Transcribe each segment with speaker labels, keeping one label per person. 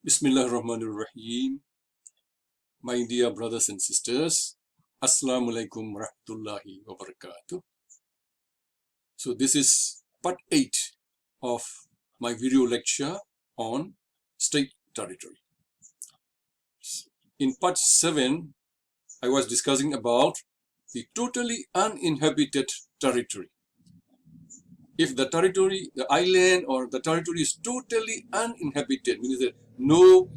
Speaker 1: Bismillahirrahmanirrahim. My dear brothers and sisters, Assalamu alaikum rahmatullahi wa barakatuh. So this is part 8 of my video lecture on state territory. In part 7, I was discussing about the totally uninhabited territory. If the territory, the island or the territory is totally uninhabited, meaning that no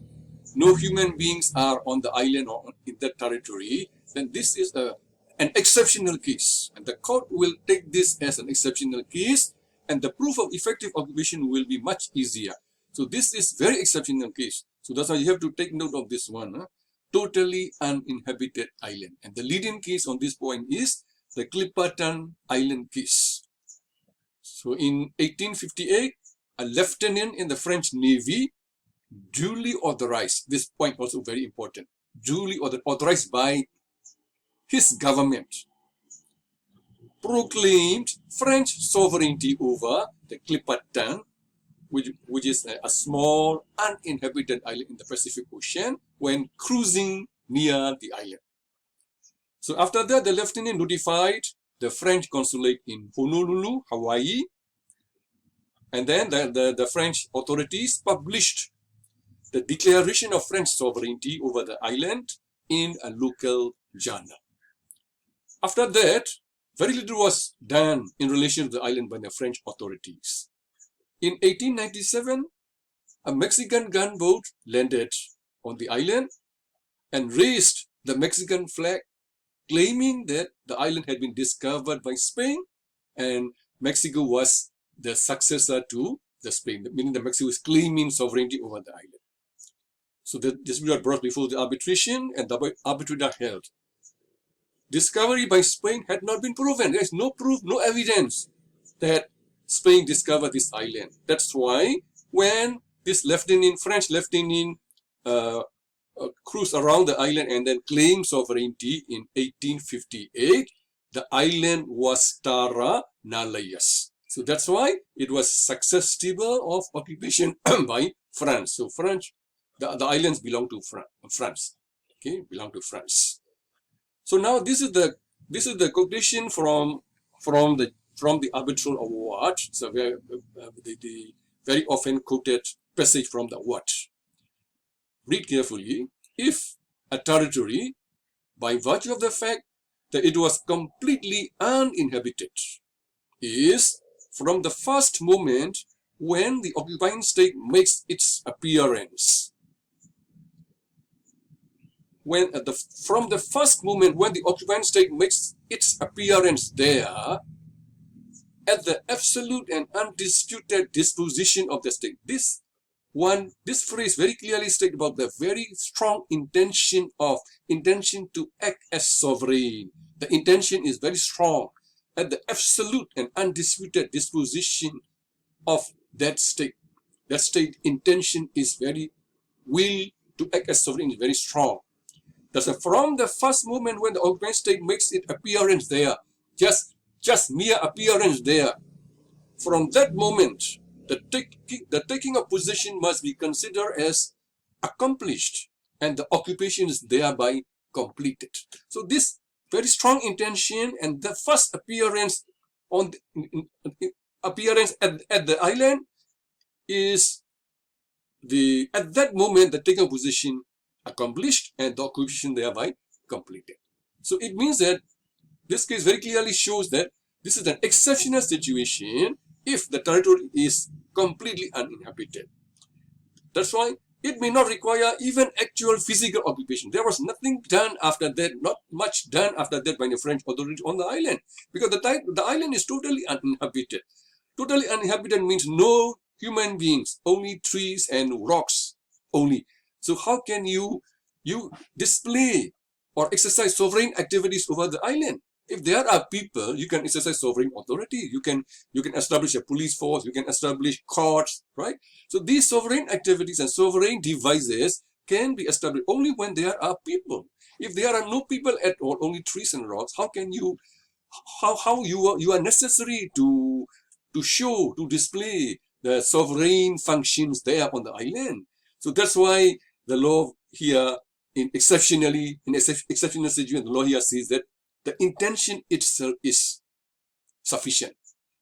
Speaker 1: human beings are on the island or in that territory, then this is an exceptional case. And the court will take this as an exceptional case, and the proof of effective occupation will be much easier. So this is very exceptional case. So that's why you have to take note of this one. Totally uninhabited island. And the leading case on this point is the Clipperton Island case. So in 1858, a lieutenant in the French Navy duly authorized, this point also very important, duly authorized by his government, proclaimed French sovereignty over the Clipperton, which is a small uninhabited island in the Pacific Ocean, when cruising near the island. So after that, the lieutenant notified the French consulate in Honolulu, Hawaii, and then the French authorities published the declaration of French sovereignty over the island in a local journal. After that, very little was done in relation to the island by the French authorities. In 1897, a Mexican gunboat landed on the island and raised the Mexican flag, claiming that the island had been discovered by Spain and Mexico was the successor to the Spain, meaning that Mexico is claiming sovereignty over the island. So this was brought before the arbitration, and the arbitrator held. Discovery by Spain had not been proven. There is no proof, no evidence that Spain discovered this island. That's why when this French lieutenant cruised around the island and then claimed sovereignty in 1858, the island was Terra Nullius. So that's why it was susceptible of occupation by France. So the islands belong to France. Okay, belong to France. So now this is the quotation from the arbitral award. So the very often quoted passage from the award. Read carefully. If a territory, by virtue of the fact that it was completely uninhabited, is from the first moment when the occupying state makes its appearance, from the first moment when the occupying state makes its appearance there, at the absolute and undisputed disposition of the state. This phrase very clearly states about the very strong intention to act as sovereign. The intention is very strong at the absolute and undisputed disposition of that state. That state intention is will to act as sovereign is very strong. That's from the first moment when the occupying state makes its appearance there, just mere appearance there, from that moment, the taking of possession must be considered as accomplished and the occupation is thereby completed. So this very strong intention and the first appearance at the island is at that moment the taking of possession accomplished and the occupation thereby completed. So it means that this case very clearly shows that this is an exceptional situation if the territory is completely uninhabited. That's why it may not require even actual physical occupation. There was nothing done after that, not much done after that by the French authorities on the island, because the island is totally uninhabited. Totally uninhabited means no human beings, only trees and rocks only. So how can you display or exercise sovereign activities over the island? If there are people, you can exercise sovereign authority. You can establish a police force. You can establish courts, right? So these sovereign activities and sovereign devices can be established only when there are people. If there are no people at all, only trees and rocks, how can you are necessary to display the sovereign functions there on the island? So that's why the law here, in exceptional situation, the law here says that the intention itself is sufficient.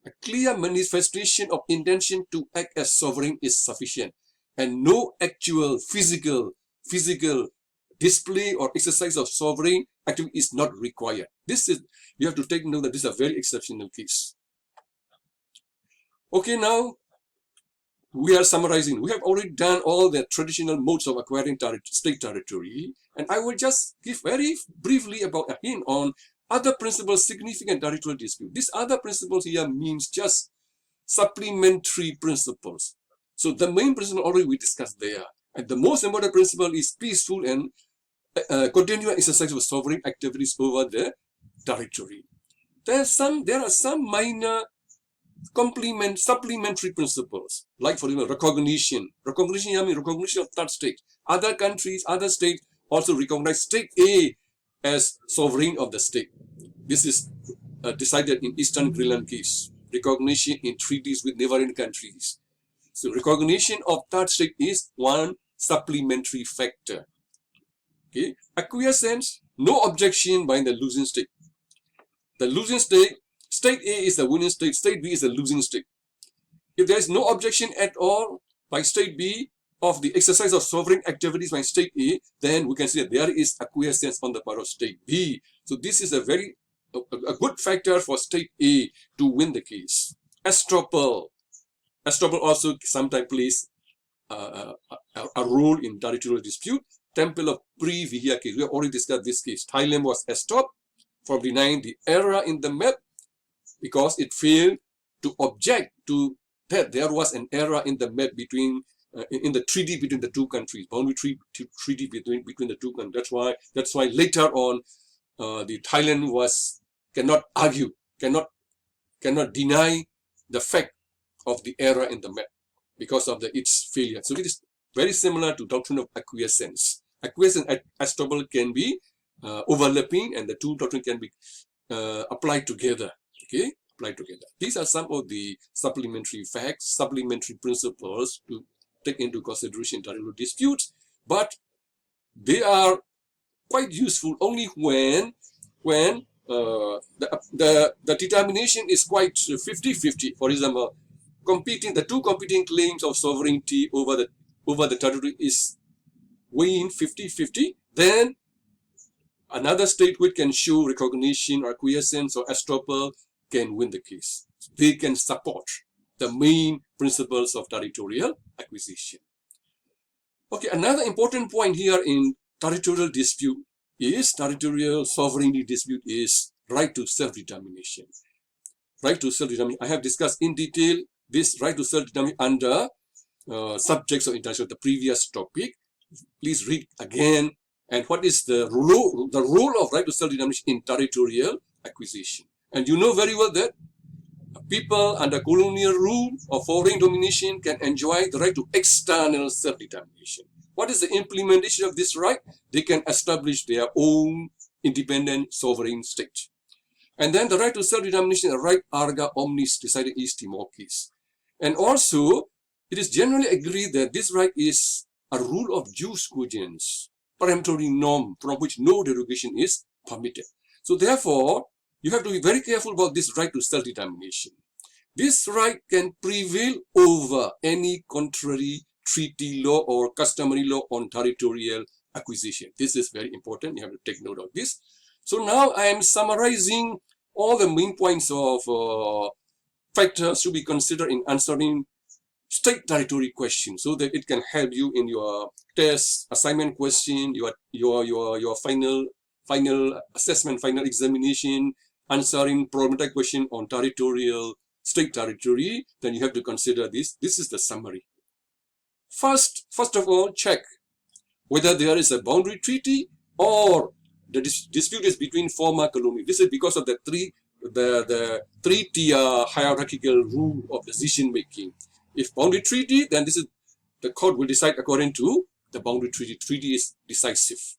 Speaker 1: A clear manifestation of intention to act as sovereign is sufficient, and no actual physical display or exercise of sovereign activity is not required. This is, you have to take note that this is a very exceptional case. Okay, now we are summarizing. We have already done all the traditional modes of acquiring state territory, and I will just give very briefly about a hint on other principles significant territorial dispute. These other principles here means just supplementary principles. So the main principle already we discussed there, and the most important principle is peaceful and continuous exercise of sovereign activities over the territory. There are some minor supplementary principles, like for example recognition. Recognition of third state. Other countries, other states also recognize state A as sovereign of the state. This is decided in Eastern Greenland case. Recognition in treaties with neighboring countries. So recognition of third state is one supplementary factor. Okay, acquiescence, no objection by the losing state. The losing state, state A is the winning state, state B is the losing state. If there is no objection at all by state B of the exercise of sovereign activities by state A, then we can say that there is acquiescence on the part of state B. So this is a very good factor for state A to win the case. Estoppel also sometimes plays a role in territorial dispute. Temple of Pre-Vihia case, we have already discussed this case. Thailand was estopped from denying the error in the map because it failed to object to that there was an error in the map between in the treaty between the two countries, boundary treaty between the two countries. That's why later on the Thailand cannot argue, cannot deny the fact of the error in the map because of its failure. So it is very similar to doctrine of acquiescence. Acquiescence and estoppel can be overlapping, and the two doctrines can be applied together. Okay, applied together. These are some of the supplementary facts, supplementary principles to take into consideration in territorial disputes, but they are quite useful only when the determination is quite 50-50. For example, the two competing claims of sovereignty over the territory is weighing 50-50, then another state which can show recognition or acquiescence or estoppel can win the case. They can support the main principles of territorial acquisition. Okay, another important point here in territorial dispute is territorial sovereignty dispute is right to self-determination. Right to self-determination. I have discussed in detail this right to self-determination under subjects of international, the previous topic. Please read again. And what is the role of right to self-determination in territorial acquisition? And you know very well that people under colonial rule or foreign domination can enjoy the right to external self-determination. What is the implementation of this right? They can establish their own independent sovereign state. And then the right to self-determination, the right erga omnes decided East Timor case. And also, it is generally agreed that this right is a rule of jus cogens, peremptory norm from which no derogation is permitted. So therefore, you have to be very careful about this right to self-determination. This right can prevail over any contrary treaty law or customary law on territorial acquisition. This is very important. You have to take note of this. So now I am summarizing all the main points of factors to be considered in answering state territory questions, so that it can help you in your test, assignment question, your final assessment, final examination, answering problematic question on state territory. Then you have to consider this. This is the summary. First of all, check whether there is a boundary treaty or the dispute is between former colonies. This is because of the three-tier hierarchical rule of decision making. If boundary treaty, then the court will decide according to the boundary treaty. Treaty is decisive.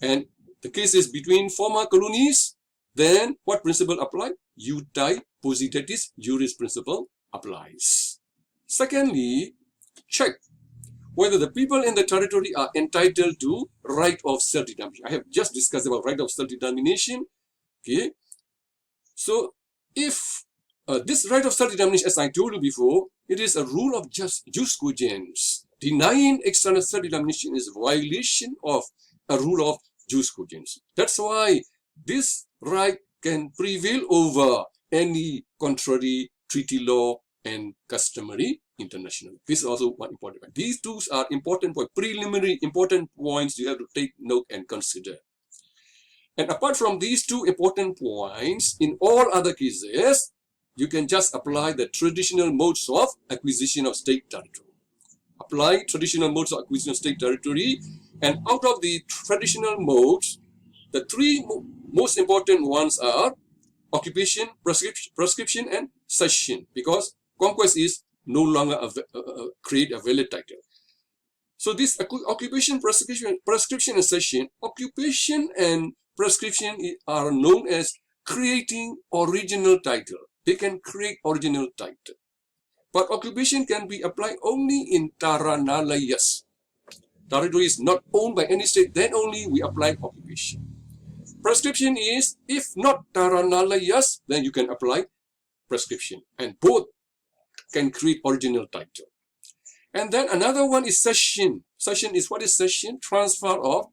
Speaker 1: And the case is between former colonies, then what principle apply? Iudae positatis juris principle applies. Secondly, check whether the people in the territory are entitled to right of self-determination. I have just discussed about right of self-determination. Okay, so if this right of self-determination, as I told you before, it is a rule of jus cogens. Denying external self-determination is a violation of a rule of jus cogens. That's why this right can prevail over any contrary treaty law and customary international. This is also one important point. These two are important points, preliminary important points you have to take note and consider. And apart from these two important points, in all other cases, you can just apply the traditional modes of acquisition of state territory. Apply traditional modes of acquisition of state territory, and out of the traditional modes, the three most important ones are occupation, prescription, and cession, because conquest is no longer create a valid title. So this occupation, prescription, and cession, occupation and prescription are known as creating original title. They can create original title. But occupation can be applied only in Taranalayas. Territory is not owned by any state, then only we apply occupation. Prescription is, if not Taranalayas, then you can apply prescription. And both can create original title. And then another one is cession. Cession is, what is cession? Transfer of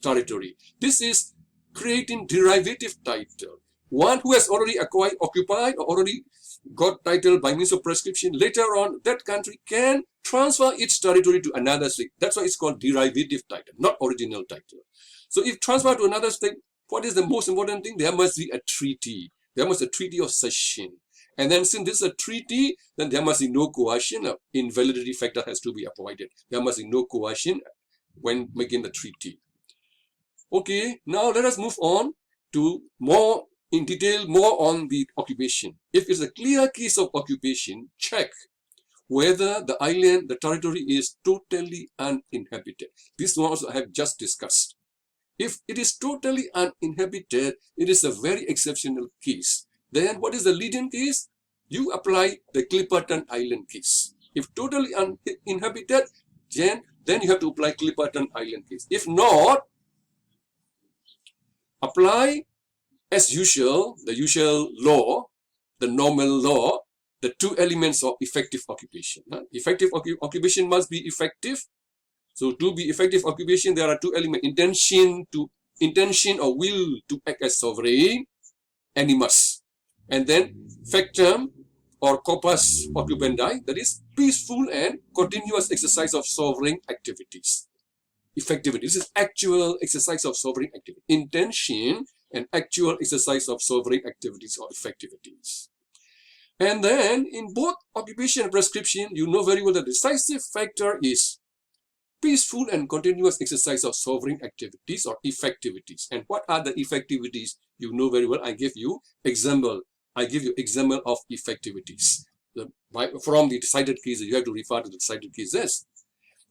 Speaker 1: territory. This is creating derivative title. One who has already acquired, occupied, or already got title by means of prescription, later on that country can transfer its territory to another state. That's why it's called derivative title, not original title. So if transfer to another state, what is the most important thing? There must be a treaty. There must be a treaty of cession. And then since this is a treaty, then there must be no coercion. Invalidity factor has to be avoided. There must be no coercion when making the treaty. Okay, now let us move on to more in detail, more on the occupation. If it's a clear case of occupation, check whether the island, the territory is totally uninhabited. This one also I have just discussed. If it is totally uninhabited, it is a very exceptional case. Then what is the leading case? You apply the Clipperton Island case. If totally uninhabited, then you have to apply Clipperton Island case. If not, apply as usual, the usual law, the normal law, the two elements of effective occupation. Effective occupation must be effective. So to be effective occupation, there are two elements: intention or will to act as sovereign, animus. And then factum or corpus occupendi, that is peaceful and continuous exercise of sovereign activities. Effectivity, this is actual exercise of sovereign activity. Intention and actual exercise of sovereign activities or effectivities. And then in both occupation and prescription, you know very well the decisive factor is peaceful and continuous exercise of sovereign activities or effectivities. And what are the effectivities? You know very well. I give you example. I give you example of effectivities. From the decided cases, you have to refer to the decided cases.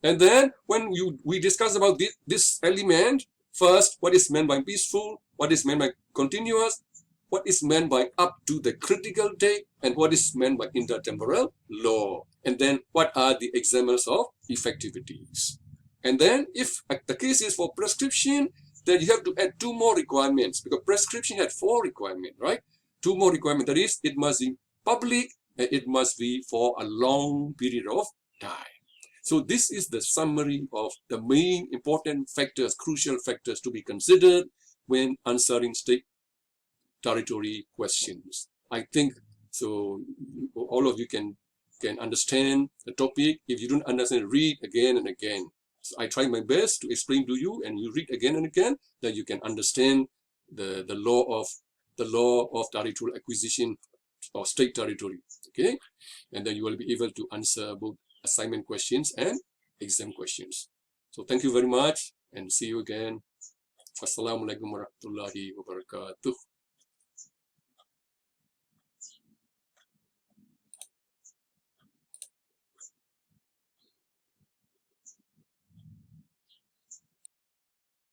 Speaker 1: And then when we discuss about this element, first, what is meant by peaceful, what is meant by continuous, what is meant by up to the critical date, and what is meant by intertemporal law. And then what are the examples of effectivities. And then if the case is for prescription, then you have to add two more requirements, because prescription had 4 requirements, right? 2 more requirements, that is, it must be public and it must be for a long period of time. So this is the summary of the main important factors, crucial factors to be considered when answering state territory questions. I think so all of you can understand the topic. If you don't understand, read again and again. So I try my best to explain to you, and you read again and again, that you can understand the law of territorial acquisition or state territory. Okay, and then you will be able to answer both assignment questions and exam questions. So thank you very much, and see you again. Wassalamualaikum warahmatullahi wabarakatuh.